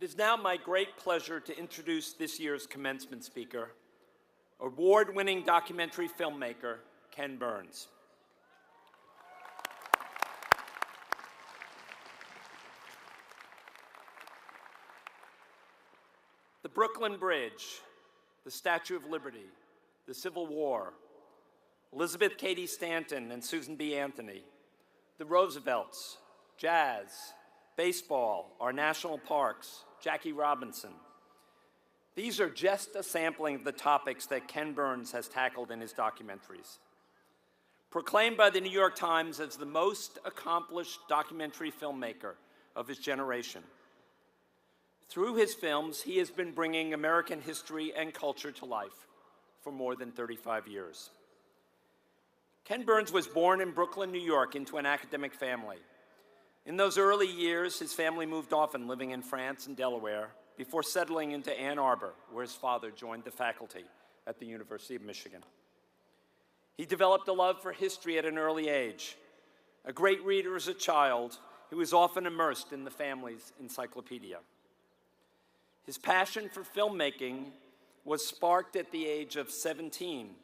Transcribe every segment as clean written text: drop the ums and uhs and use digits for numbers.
It is now my great pleasure to introduce this year's commencement speaker, award-winning documentary filmmaker, Ken Burns. The Brooklyn Bridge, the Statue of Liberty, the Civil War, Elizabeth Cady Stanton and Susan B. Anthony, the Roosevelts, jazz, baseball, our national parks, Jackie Robinson. These are just a sampling of the topics that Ken Burns has tackled in his documentaries. Proclaimed by the New York Times as the most accomplished documentary filmmaker of his generation, through his films, he has been bringing American history and culture to life for more than 35 years. Ken Burns was born in Brooklyn, New York, into an academic family. In those early years, his family moved often, living in France and Delaware, before settling into Ann Arbor, where his father joined the faculty at the University of Michigan. He developed a love for history at an early age. A great reader as a child, he was often immersed in the family's encyclopedia. His passion for filmmaking was sparked at the age of 17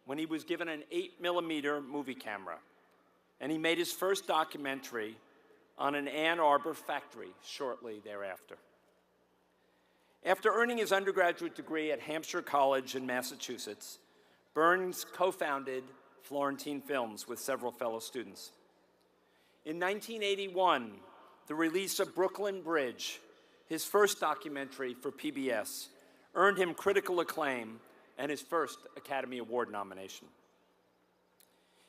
when he was given an 8mm movie camera, and he made his first documentary on an Ann Arbor factory shortly thereafter. After earning his undergraduate degree at Hampshire College in Massachusetts, Burns co-founded Florentine Films with several fellow students. In 1981, the release of Brooklyn Bridge, his first documentary for PBS, earned him critical acclaim and his first Academy Award nomination.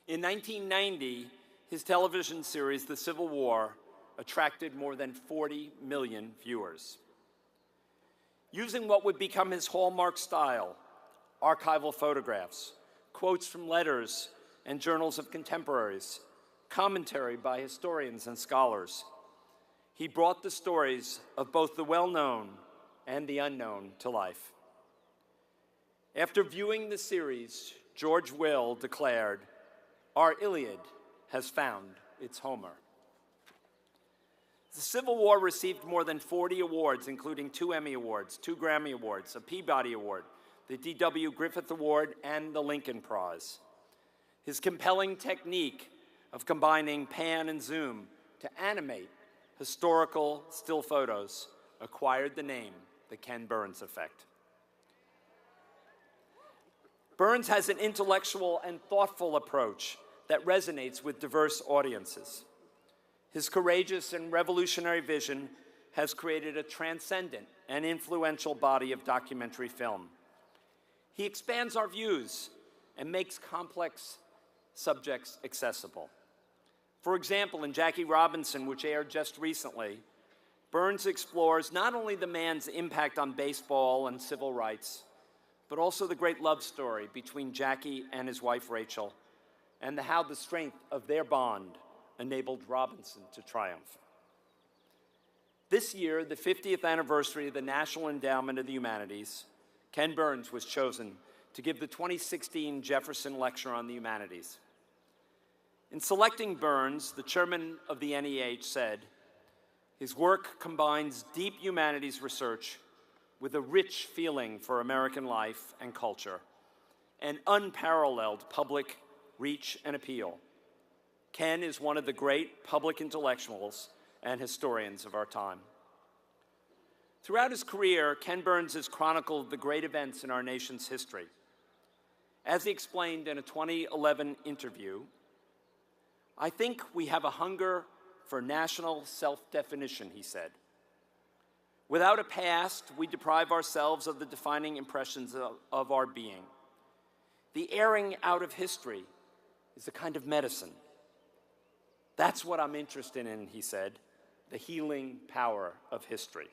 In 1990, his television series, The Civil War, attracted more than 40 million viewers. Using what would become his hallmark style, archival photographs, quotes from letters and journals of contemporaries, commentary by historians and scholars, he brought the stories of both the well-known and the unknown to life. After viewing the series, George Will declared, "Our Iliad has found its Homer." The Civil War received more than 40 awards, including 2 Emmy Awards, 2 Grammy Awards, a Peabody Award, the D.W. Griffith Award, and the Lincoln Prize. His compelling technique of combining pan and zoom to animate historical still photos acquired the name the Ken Burns Effect. Burns has an intellectual and thoughtful approach that resonates with diverse audiences. His courageous and revolutionary vision has created a transcendent and influential body of documentary film. He expands our views and makes complex subjects accessible. For example, in Jackie Robinson, which aired just recently, Burns explores not only the man's impact on baseball and civil rights, but also the great love story between Jackie and his wife, Rachel, and how the strength of their bond enabled Robinson to triumph. This year, the 50th anniversary of the National Endowment of the Humanities, Ken Burns was chosen to give the 2016 Jefferson Lecture on the Humanities. In selecting Burns, the chairman of the NEH said, "His work combines deep humanities research with a rich feeling for American life and culture, and unparalleled public reach and appeal. Ken is one of the great public intellectuals and historians of our time." Throughout his career, Ken Burns has chronicled the great events in our nation's history. As he explained in a 2011 interview, "I think we have a hunger for national self-definition," he said. "Without a past, we deprive ourselves of the defining impressions of our being. The airing out of history is a kind of medicine. That's what I'm interested in," he said, "the healing power of history."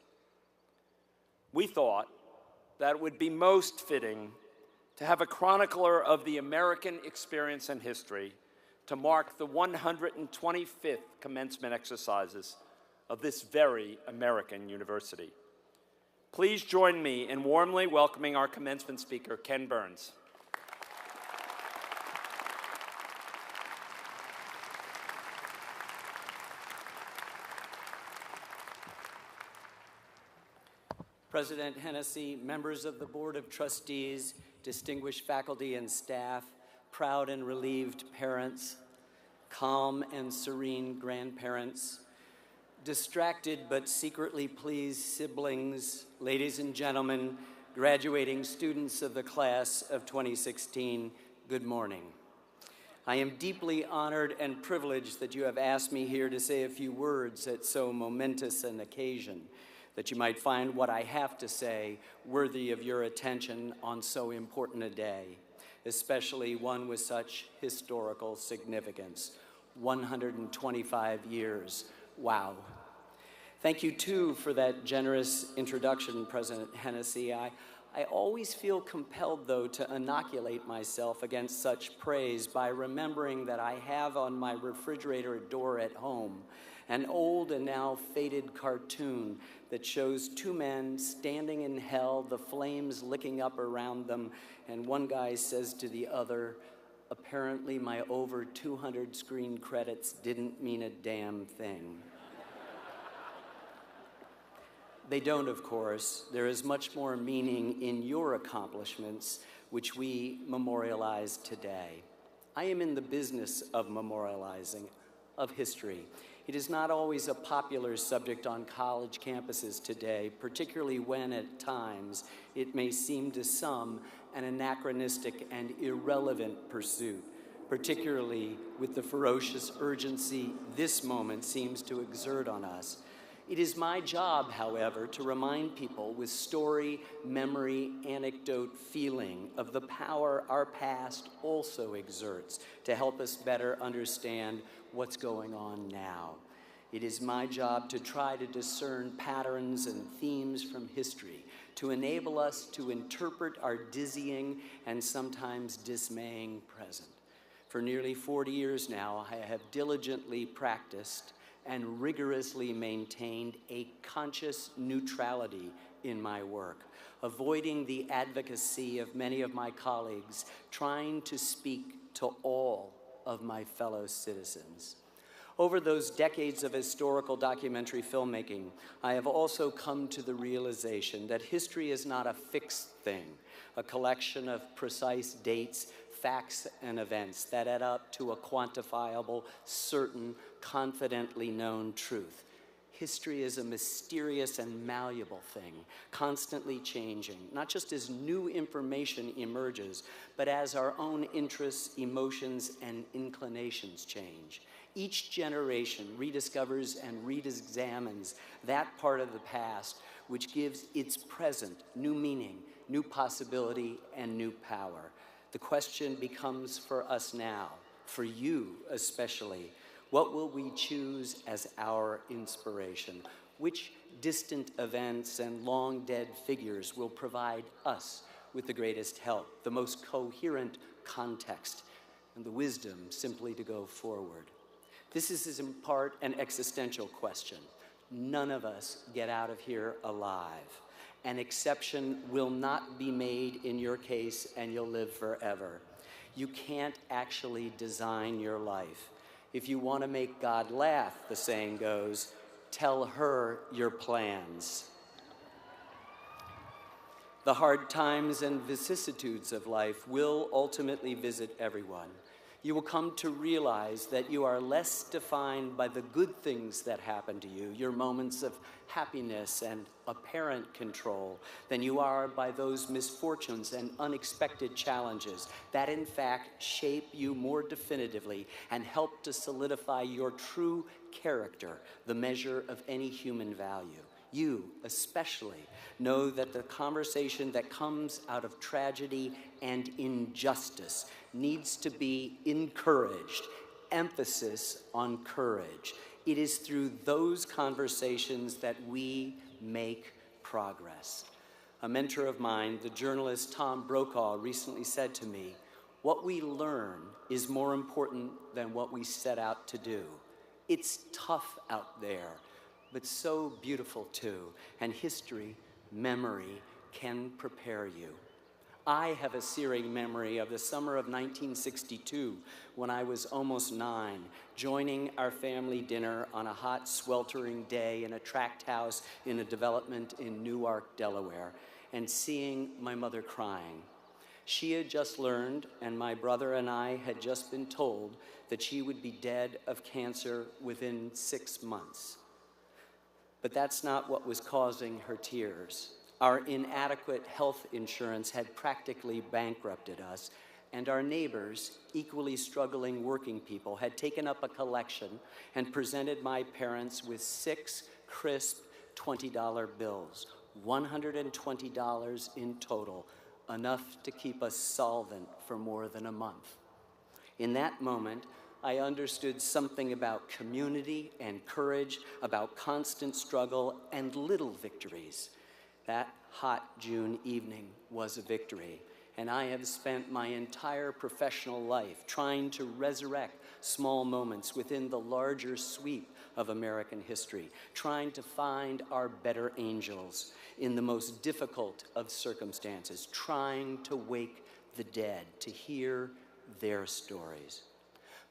We thought that it would be most fitting to have a chronicler of the American experience and history to mark the 125th commencement exercises of this very American university. Please join me in warmly welcoming our commencement speaker, Ken Burns. President Hennessy, members of the Board of Trustees, distinguished faculty and staff, proud and relieved parents, calm and serene grandparents, distracted but secretly pleased siblings, ladies and gentlemen, graduating students of the class of 2016, good morning. I am deeply honored and privileged that you have asked me here to say a few words at so momentous an occasion, that you might find what I have to say worthy of your attention on so important a day, especially one with such historical significance. 125 years, wow. Thank you, too, for that generous introduction, President Hennessy. I always feel compelled, though, to inoculate myself against such praise by remembering that I have on my refrigerator door at home an old and now faded cartoon that shows two men standing in hell, the flames licking up around them, and one guy says to the other, "Apparently my over 200 screen credits didn't mean a damn thing." They don't, of course. There is much more meaning in your accomplishments, which we memorialize today. I am in the business of memorializing, of history. It is not always a popular subject on college campuses today, particularly when, at times, it may seem to some an anachronistic and irrelevant pursuit, particularly with the ferocious urgency this moment seems to exert on us. It is my job, however, to remind people with story, memory, anecdote, feeling of the power our past also exerts to help us better understand what's going on now. It is my job to try to discern patterns and themes from history, to enable us to interpret our dizzying and sometimes dismaying present. For nearly 40 years now, I have diligently practiced and rigorously maintained a conscious neutrality in my work, avoiding the advocacy of many of my colleagues, trying to speak to all of my fellow citizens. Over those decades of historical documentary filmmaking, I have also come to the realization that history is not a fixed thing, a collection of precise dates, facts, and events that add up to a quantifiable, certain, confidently known truth. History is a mysterious and malleable thing, constantly changing, not just as new information emerges, but as our own interests, emotions, and inclinations change. Each generation rediscovers and re-examines that part of the past which gives its present new meaning, new possibility, and new power. The question becomes for us now, for you especially, what will we choose as our inspiration? Which distant events and long-dead figures will provide us with the greatest help, the most coherent context, and the wisdom simply to go forward? This is in part an existential question. None of us get out of here alive. An exception will not be made in your case, and you'll live forever. You can't actually design your life. If you want to make God laugh, the saying goes, tell her your plans. The hard times and vicissitudes of life will ultimately visit everyone. You will come to realize that you are less defined by the good things that happen to you, your moments of happiness and apparent control, than you are by those misfortunes and unexpected challenges that in fact shape you more definitively and help to solidify your true character, the measure of any human value. You, especially, know that the conversation that comes out of tragedy and injustice needs to be encouraged, emphasis on courage. It is through those conversations that we make progress. A mentor of mine, the journalist Tom Brokaw, recently said to me, "What we learn is more important than what we set out to do." It's tough out there, but so beautiful too, and history, memory, can prepare you. I have a searing memory of the summer of 1962 when I was almost 9, joining our family dinner on a hot, sweltering day in a tract house in a development in Newark, Delaware, and seeing my mother crying. She had just learned, and my brother and I had just been told, that she would be dead of cancer within 6 months. But that's not what was causing her tears. Our inadequate health insurance had practically bankrupted us, and our neighbors, equally struggling working people, had taken up a collection and presented my parents with 6 crisp $20 bills, $120 in total, enough to keep us solvent for more than a month. In that moment, I understood something about community and courage, about constant struggle and little victories. That hot June evening was a victory, and I have spent my entire professional life trying to resurrect small moments within the larger sweep of American history, trying to find our better angels in the most difficult of circumstances, trying to wake the dead, to hear their stories.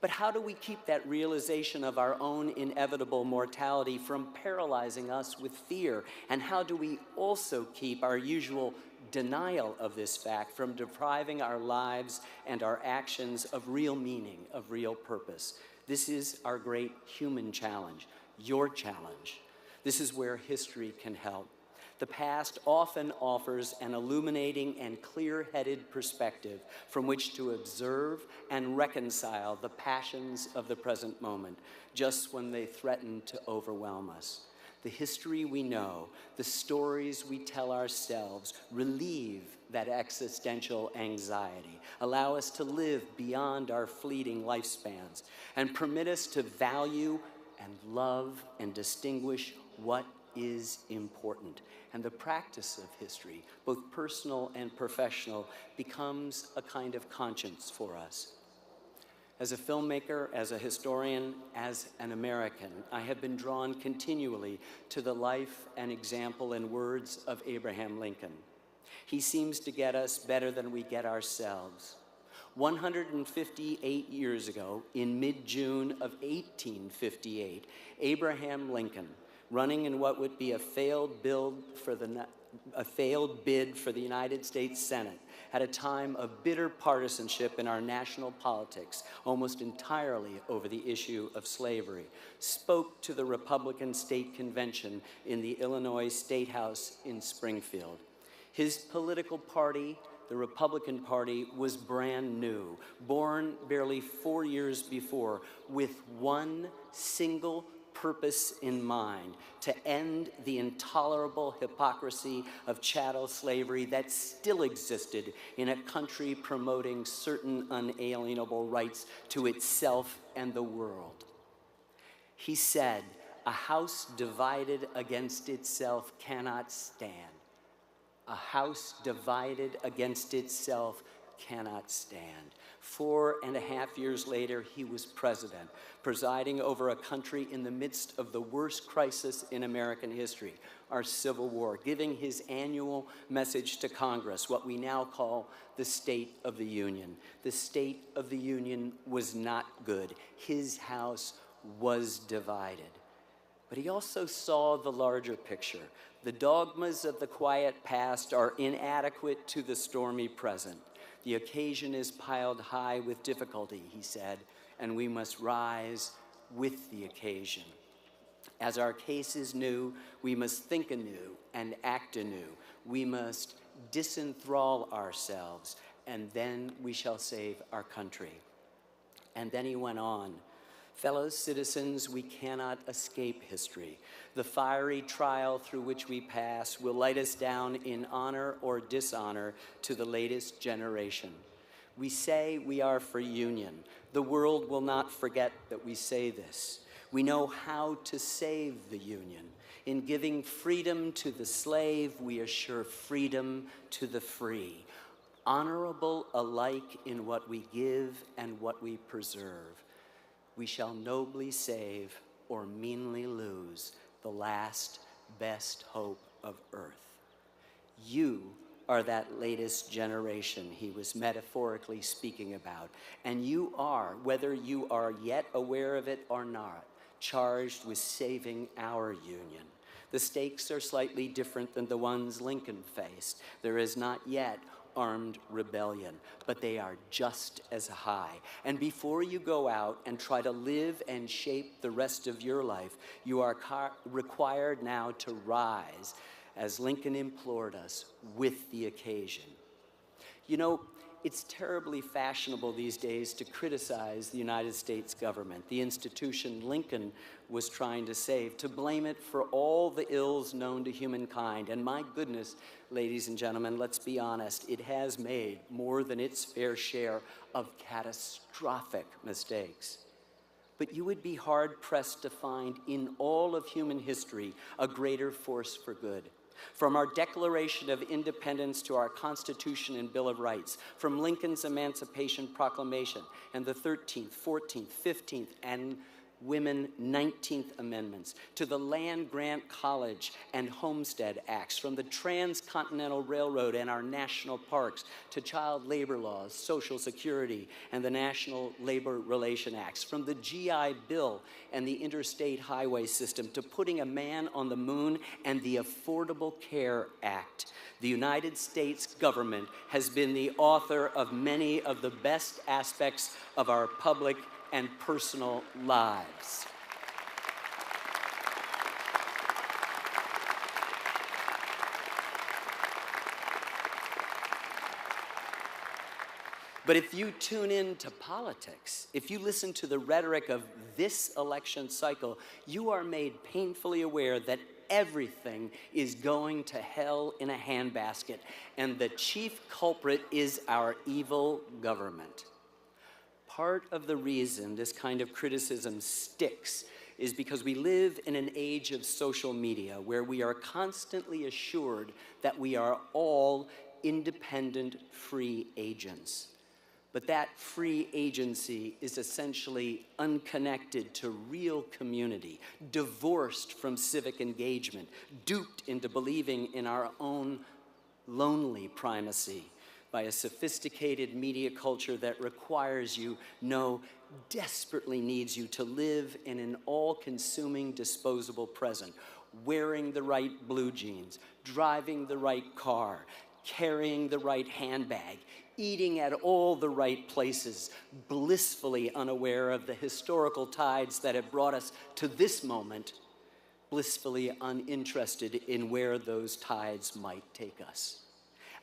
But how do we keep that realization of our own inevitable mortality from paralyzing us with fear? And how do we also keep our usual denial of this fact from depriving our lives and our actions of real meaning, of real purpose? This is our great human challenge, your challenge. This is where history can help. The past often offers an illuminating and clear-headed perspective from which to observe and reconcile the passions of the present moment, just when they threaten to overwhelm us. The history we know, the stories we tell ourselves, relieve that existential anxiety, allow us to live beyond our fleeting lifespans, and permit us to value and love and distinguish what is important. And the practice of history, both personal and professional, becomes a kind of conscience for us. As a filmmaker, as a historian, as an American, I have been drawn continually to the life and example and words of Abraham Lincoln. He seems to get us better than we get ourselves. 158 years ago, in mid-June of 1858, Abraham Lincoln, running in what would be a failed bid for the United States Senate at a time of bitter partisanship in our national politics, almost entirely over the issue of slavery, spoke to the Republican State Convention in the Illinois State House in Springfield. His political party, the Republican Party, was brand new, born barely 4 years before, with one single purpose in mind: to end the intolerable hypocrisy of chattel slavery that still existed in a country promoting certain unalienable rights to itself and the world. He said, "A house divided against itself cannot stand. A house divided against itself cannot stand." 4.5 years later, he was president, presiding over a country in the midst of the worst crisis in American history, our Civil War, giving his annual message to Congress, what we now call the State of the Union. The State of the Union was not good. His house was divided. But he also saw the larger picture. The dogmas of the quiet past are inadequate to the stormy present. The occasion is piled high with difficulty, he said, and we must rise with the occasion. As our case is new, we must think anew and act anew. We must disenthrall ourselves, and then we shall save our country. And then he went on. Fellow citizens, we cannot escape history. The fiery trial through which we pass will light us down in honor or dishonor to the latest generation. We say we are for union. The world will not forget that we say this. We know how to save the union. In giving freedom to the slave, we assure freedom to the free, honorable alike in what we give and what we preserve. We shall nobly save or meanly lose the last best hope of earth. You are that latest generation he was metaphorically speaking about. And you are, whether you are yet aware of it or not, charged with saving our union. The stakes are slightly different than the ones Lincoln faced. There is not yet armed rebellion, but they are just as high. And before you go out and try to live and shape the rest of your life, you are required now to rise, as Lincoln implored us, with the occasion. You know, it's terribly fashionable these days to criticize the United States government, the institution Lincoln was trying to save, to blame it for all the ills known to humankind. And my goodness, ladies and gentlemen, let's be honest, it has made more than its fair share of catastrophic mistakes. But you would be hard-pressed to find in all of human history a greater force for good. From our Declaration of Independence to our Constitution and Bill of Rights, from Lincoln's Emancipation Proclamation and the 13th, 14th, 15th, and Women 19th Amendments, to the Land Grant College and Homestead Acts, from the Transcontinental Railroad and our national parks, to child labor laws, Social Security, and the National Labor Relations Acts, from the GI Bill and the Interstate Highway System, to putting a man on the moon and the Affordable Care Act. The United States government has been the author of many of the best aspects of our public and personal lives. But if you tune into politics, if you listen to the rhetoric of this election cycle, you are made painfully aware that everything is going to hell in a handbasket, and the chief culprit is our evil government. Part of the reason this kind of criticism sticks is because we live in an age of social media where we are constantly assured that we are all independent, free agents. But that free agency is essentially unconnected to real community, divorced from civic engagement, duped into believing in our own lonely primacy by a sophisticated media culture that requires you, no, desperately needs you to live in an all-consuming disposable present, wearing the right blue jeans, driving the right car, carrying the right handbag, eating at all the right places, blissfully unaware of the historical tides that have brought us to this moment, blissfully uninterested in where those tides might take us.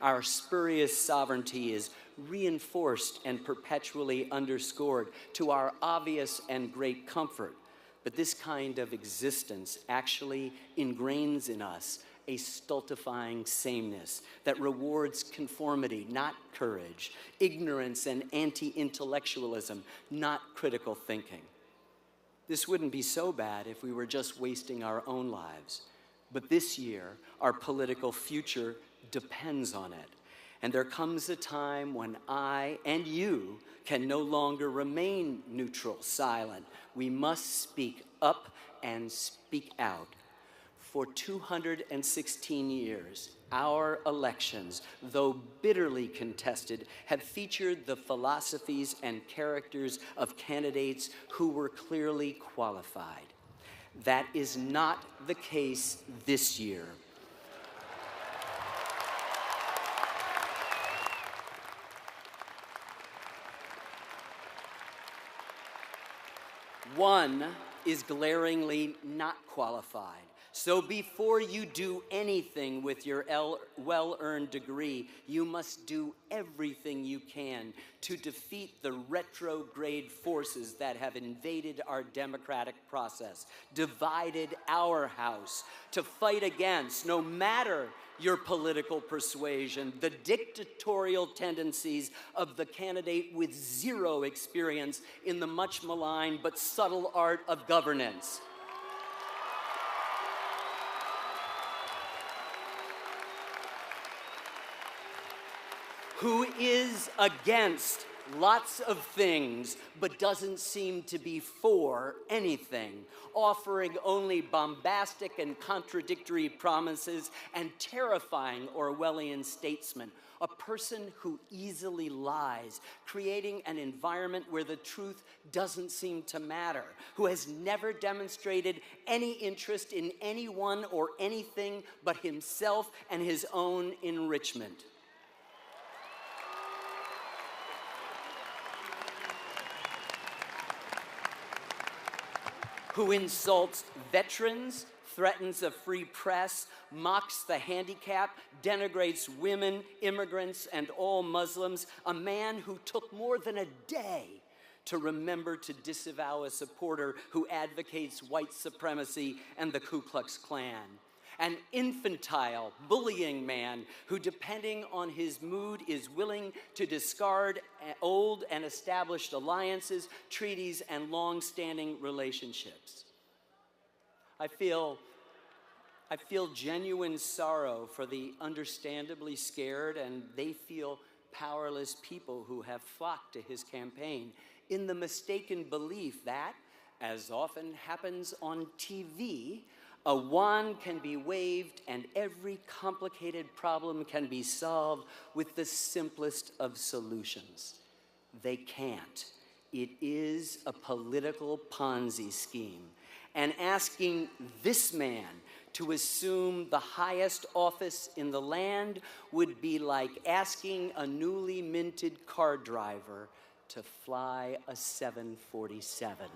Our spurious sovereignty is reinforced and perpetually underscored to our obvious and great comfort. But this kind of existence actually ingrains in us a stultifying sameness that rewards conformity, not courage, ignorance and anti-intellectualism, not critical thinking. This wouldn't be so bad if we were just wasting our own lives. But this year, our political future depends on it. And there comes a time when I and you can no longer remain neutral, silent. We must speak up and speak out. For 216 years, our elections, though bitterly contested, have featured the philosophies and characters of candidates who were clearly qualified. That is not the case this year. One is glaringly not qualified. So before you do anything with your well-earned degree, you must do everything you can to defeat the retrograde forces that have invaded our democratic process, divided our House, to fight against, no matter your political persuasion, the dictatorial tendencies of the candidate with zero experience in the much maligned but subtle art of governance. Who is against lots of things, but doesn't seem to be for anything, offering only bombastic and contradictory promises and terrifying Orwellian statesmen. A person who easily lies, creating an environment where the truth doesn't seem to matter, who has never demonstrated any interest in anyone or anything but himself and his own enrichment. Who insults veterans, threatens a free press, mocks the handicapped, denigrates women, immigrants, and all Muslims, a man who took more than a day to remember to disavow a supporter who advocates white supremacy and the Ku Klux Klan. An infantile, bullying man who, depending on his mood, is willing to discard old and established alliances, treaties, and long-standing relationships. I feel genuine sorrow for the understandably scared and they feel powerless people who have flocked to his campaign in the mistaken belief that, as often happens on TV, a wand can be waved and every complicated problem can be solved with the simplest of solutions. They can't. It is a political Ponzi scheme. And asking this man to assume the highest office in the land would be like asking a newly minted car driver to fly a 747.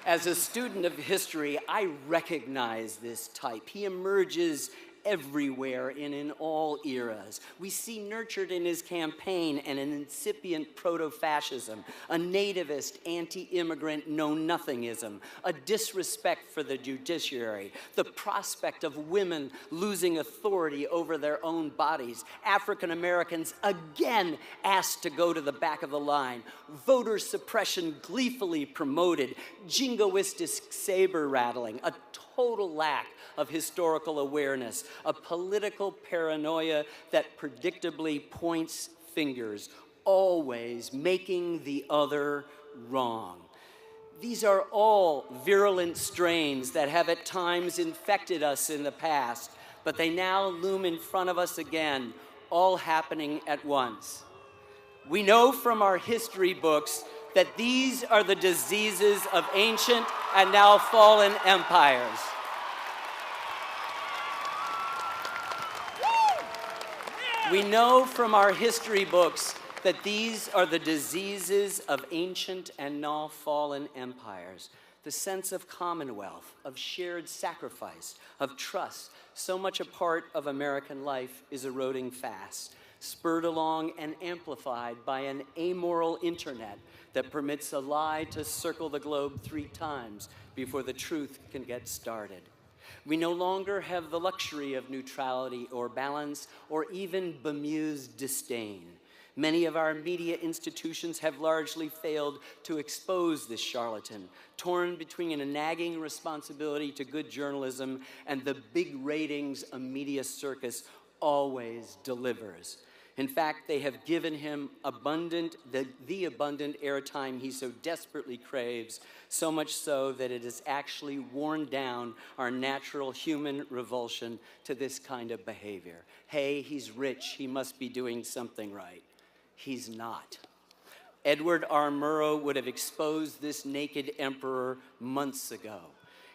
As a student of history, I recognize this type. He emerges everywhere and in all eras. We see nurtured in his campaign an incipient proto-fascism, a nativist anti-immigrant know-nothingism, a disrespect for the judiciary, the prospect of women losing authority over their own bodies, African Americans again asked to go to the back of the line, voter suppression gleefully promoted, jingoistic saber rattling, a total lack of historical awareness, a political paranoia that predictably points fingers, always making the other wrong. These are all virulent strains that have at times infected us in the past, but they now loom in front of us again, all happening at once. We know from our history books that these are the diseases of ancient and now fallen empires. We know from our history books that these are the diseases of ancient and now fallen empires. The sense of commonwealth, of shared sacrifice, of trust, so much a part of American life is eroding fast, spurred along and amplified by an amoral internet that permits a lie to circle the globe 3 times before the truth can get started. We no longer have the luxury of neutrality or balance or even bemused disdain. Many of our media institutions have largely failed to expose this charlatan, torn between a nagging responsibility to good journalism and the big ratings a media circus always delivers. In fact, they have given him the abundant airtime he so desperately craves, so much so that it has actually worn down our natural human revulsion to this kind of behavior. Hey, he's rich, he must be doing something right. He's not. Edward R. Murrow would have exposed this naked emperor months ago.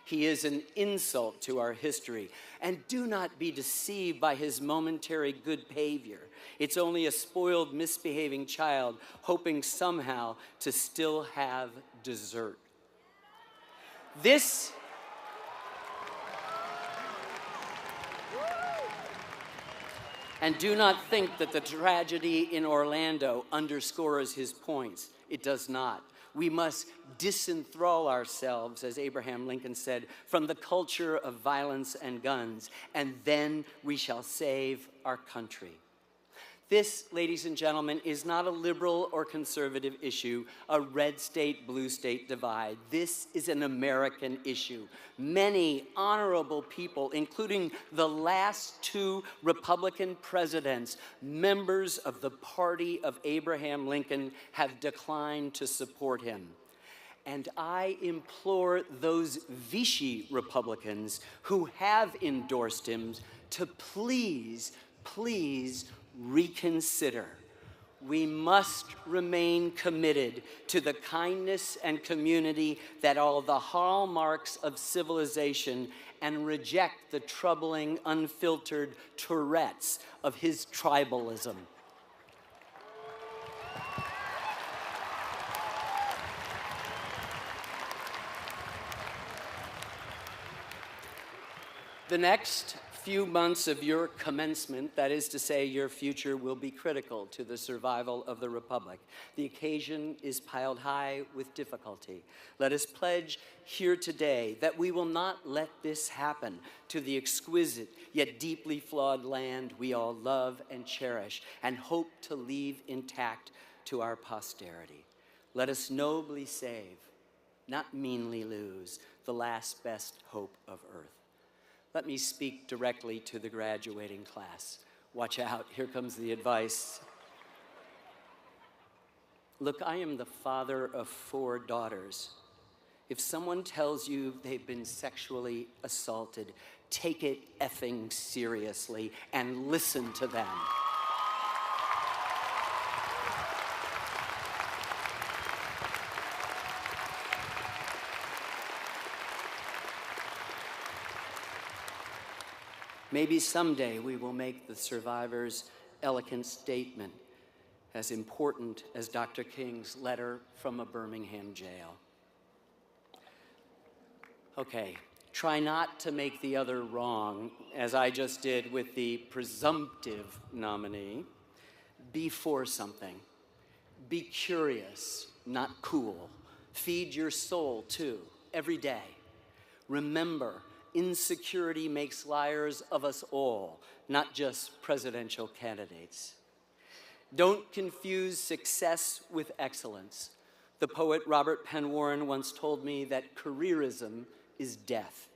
He is an insult to our history. And do not be deceived by his momentary good behavior. It's only a spoiled, misbehaving child hoping somehow to still have dessert. And do not think that the tragedy in Orlando underscores his points. It does not. We must disenthrall ourselves, as Abraham Lincoln said, from the culture of violence and guns, and then we shall save our country. This, ladies and gentlemen, is not a liberal or conservative issue, a red state, blue state divide. This is an American issue. Many honorable people, including the last two Republican presidents, members of the party of Abraham Lincoln, have declined to support him. And I implore those Vichy Republicans who have endorsed him to please reconsider. We must remain committed to the kindness and community that are the hallmarks of civilization and reject the troubling, unfiltered Tourette's of his tribalism. The next few months of your commencement, that is to say, your future, will be critical to the survival of the Republic. The occasion is piled high with difficulty. Let us pledge here today that we will not let this happen to the exquisite yet deeply flawed land we all love and cherish and hope to leave intact to our posterity. Let us nobly save, not meanly lose, the last best hope of earth. Let me speak directly to the graduating class. Watch out, here comes the advice. Look, I am the father of 4 daughters. If someone tells you they've been sexually assaulted, take it effing seriously and listen to them. Maybe someday we will make the survivor's eloquent statement as important as Dr. King's letter from a Birmingham jail. Okay, try not to make the other wrong, as I just did with the presumptive nominee. Be for something. Be curious, not cool. Feed your soul, too, every day. Remember, insecurity makes liars of us all, not just presidential candidates. Don't confuse success with excellence. The poet Robert Penn Warren once told me that careerism is death.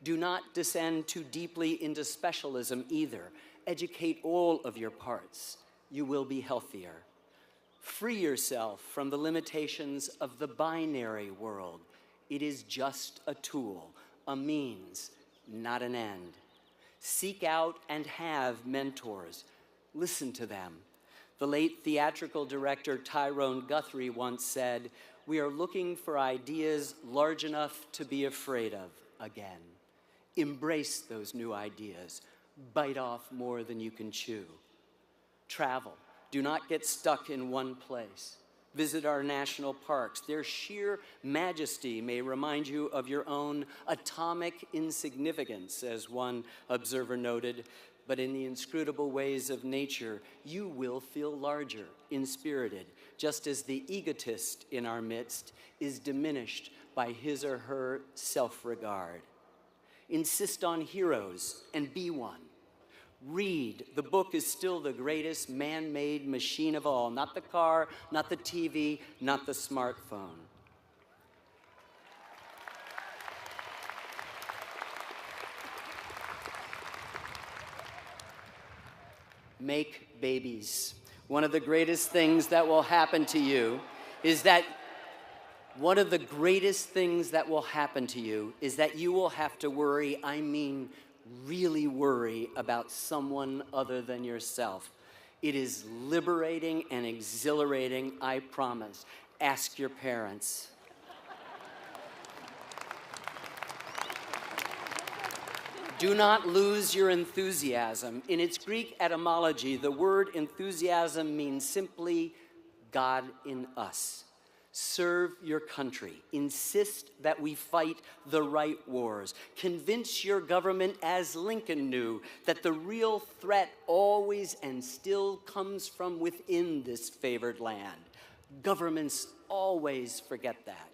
Do not descend too deeply into specialism either. Educate all of your parts. You will be healthier. Free yourself from the limitations of the binary world. It is just a tool, a means, not an end. Seek out and have mentors. Listen to them. The late theatrical director Tyrone Guthrie once said, "We are looking for ideas large enough to be afraid of again." Embrace those new ideas. Bite off more than you can chew. Travel. Do not get stuck in one place. Visit our national parks. Their sheer majesty may remind you of your own atomic insignificance, as one observer noted, but in the inscrutable ways of nature, you will feel larger, inspirited, just as the egotist in our midst is diminished by his or her self-regard. Insist on heroes and be one. Read. The book is still the greatest man-made machine of all. Not the car, not the TV, not the smartphone. Make babies. One of the greatest things that will happen to you is that you will have to worry, really worry about someone other than yourself. It is liberating and exhilarating, I promise. Ask your parents. Do not lose your enthusiasm. In its Greek etymology, the word enthusiasm means simply God in us. Serve your country. Insist that we fight the right wars. Convince your government, as Lincoln knew, that the real threat always and still comes from within this favored land. Governments always forget that.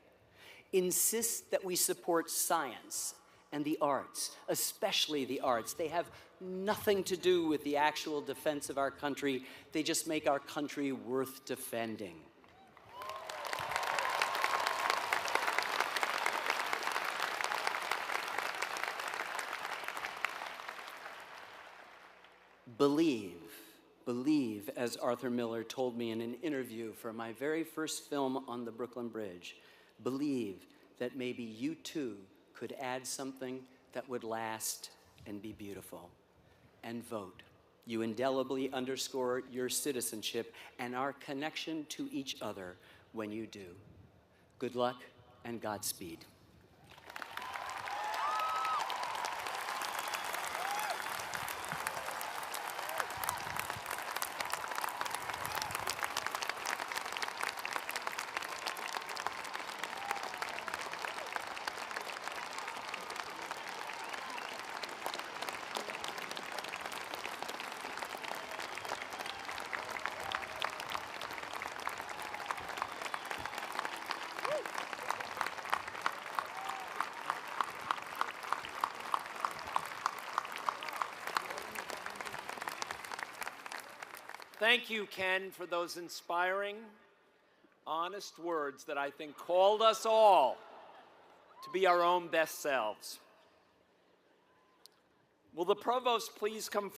Insist that we support science and the arts, especially the arts. They have nothing to do with the actual defense of our country. They just make our country worth defending. Believe, as Arthur Miller told me in an interview for my very first film on the Brooklyn Bridge, believe that maybe you too could add something that would last and be beautiful. And vote. You indelibly underscore your citizenship and our connection to each other when you do. Good luck and Godspeed. Thank you, Ken, for those inspiring, honest words that I think called us all to be our own best selves. Will the provost please come